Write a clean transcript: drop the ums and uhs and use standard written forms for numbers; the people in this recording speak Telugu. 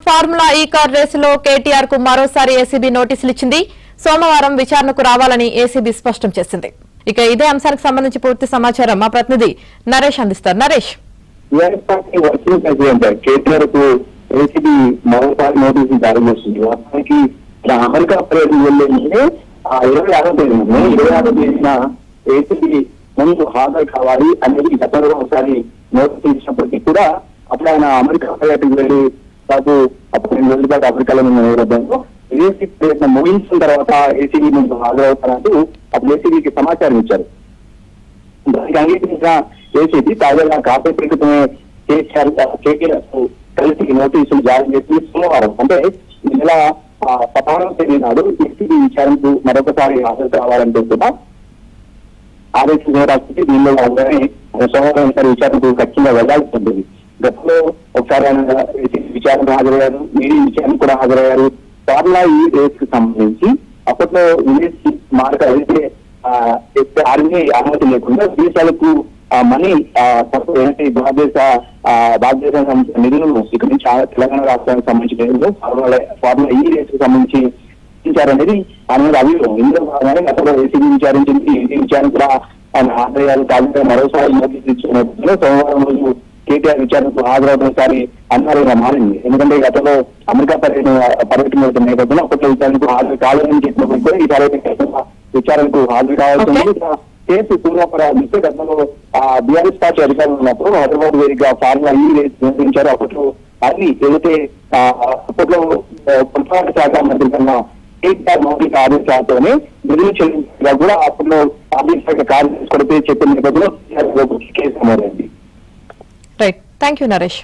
ఫార్ములా ఈ కార్ రేసులో కేటీఆర్ కు మరోసారి ఏసీబీ నోటీసులు ఇచ్చింది. సోమవారం విచారణకు రావాలని ఏసీబీ స్పష్టం చేసింది. ఇక ఇదే అంశానికి సంబంధించి పూర్తి సమాచారం మా ప్రతినిధి నరేష్ అందిస్తారు. నరేష్, కేటీఆర్ కు ఏసీబీ మరోసారి నోటీసులు జారీ చేస్తుంది. వాస్తవానికి అమెరికా పర్యటన వెళ్లేందుకే 26వ తేదీన ఏసీబీ ముందు హాజరు కావాలి అనేది గతంలో ఒకసారి నోటీసులు ఇచ్చినప్పటికీ కూడా అప్పుడు ఆయన అమెరికా పర్యటనకు వెళ్లి దాదాపు అప్పుడు 2 రోజుల పాటు అమెరికాలో ఉన్న నేపథ్యంలో విదేశీ ప్రయత్న ముగించిన తర్వాత ఏసీబీ ముందు హాజరవుతారంటూ అప్పుడు ఏసీబీకి సమాచారం ఇచ్చారు. దానికి అంగీకరించిన ఏసీబీ తాజాగా కాసేపు క్రితమే కేటీఆర్ కలిసి నోటీసులు జారీ చేసి సోమవారం అంటే ఈ నెల 16వ తేదీ నాడు ఏసీబీ విచారణకు మరొకసారి హాజరు కావాలంటూ కూడా ఆదేశించిన రాష్ట్రపతి దీనిలో భాగంగానే సోమవారం విచారణకు ఖచ్చితంగా వెళ్లాల్సి ఉంటుంది. గతంలో ఒకసారి ఆయన విచారణకు హాజరయ్యారు, మీడియా విచారణకు కూడా హాజరయ్యారు. ఫార్ములా ఈ రేస్ కు సంబంధించి అప్పట్లో విదేశీ మార్గ అయితే ఆర్మీ అనుమతి లేకుండా విదేశాలకు మనీ భారతదేశం సంబంధించిన నిధులను ఇక్కడ నుంచి తెలంగాణ రాష్ట్రానికి సంబంధించిన నిధులు ఫార్ములా ఈ రేస్ కు సంబంధించి విచారనేది ఆయన మీద అభియోగం. ఇందులో భాగంగానే గతంలో ఏసీబీ విచారించింది. ఈ విచారణ కూడా ఆయన హాజరయ్యారు. తాజాగా మరోసారి నోటీసు ఇచ్చిన నేపథ్యంలో సోమవారం రోజు కేటీఆర్ విచారణకు హాజరవడంసారి అనివార్యంగా మారింది. ఎందుకంటే గతంలో అమెరికా పర్యటన నేపథ్యంలో అప్పట్లో విచారణకు హాజరు కావాలని చెప్పినప్పుడు కూడా ఈసారి విచారణకు హాజరు కావాల్సి ఉంది. కేసు పూర్వపరాధిస్తే గతంలో బీఆర్ఎస్ పార్టీ అధికారులు ఉన్నప్పుడు హైదరాబాద్ వేదికగా ఫార్ములా ఈ రేస్ నిర్వహించారు. అప్పట్లో అది ఏదైతే అప్పట్లో పురపాలక శాఖ మంత్రి కన్నా కేటీఆర్ మౌలిక ఆదేశాలతోనే నిధులు చెల్లించగా కూడా అప్పట్లో ఆర్థిక శాఖ కార్యదర్శి కొడితే చెప్పిన నేపథ్యంలో కేసు నమోదైంది. Right, thank you Naresh.